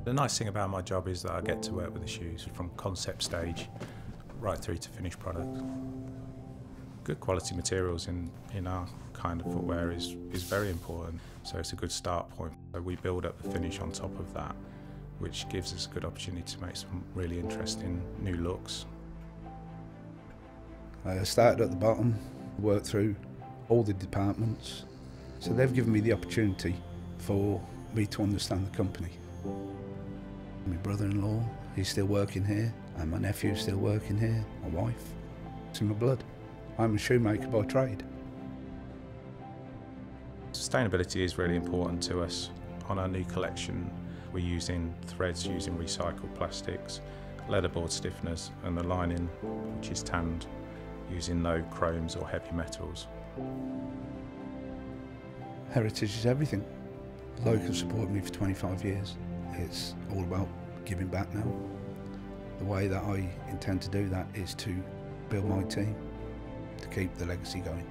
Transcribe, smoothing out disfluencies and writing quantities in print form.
The nice thing about my job is that I get to work with the shoes from concept stage right through to finished product. Good quality materials in our kind of footwear is very important, so it's a good start point. So we build up the finish on top of that, which gives us a good opportunity to make some really interesting new looks. I started at the bottom, worked through all the departments, so they've given me the opportunity for me to understand the company. My brother-in-law, he's still working here, and my nephew's still working here, my wife. It's in my blood. I'm a shoemaker by trade. Sustainability is really important to us. On our new collection, we're using threads using recycled plastics, leatherboard stiffeners, and the lining, which is tanned, using no chromes or heavy metals. Heritage is everything. Loake have supported me for 25 years. It's all about giving back now. The way that I intend to do that is to build my team, to keep the legacy going.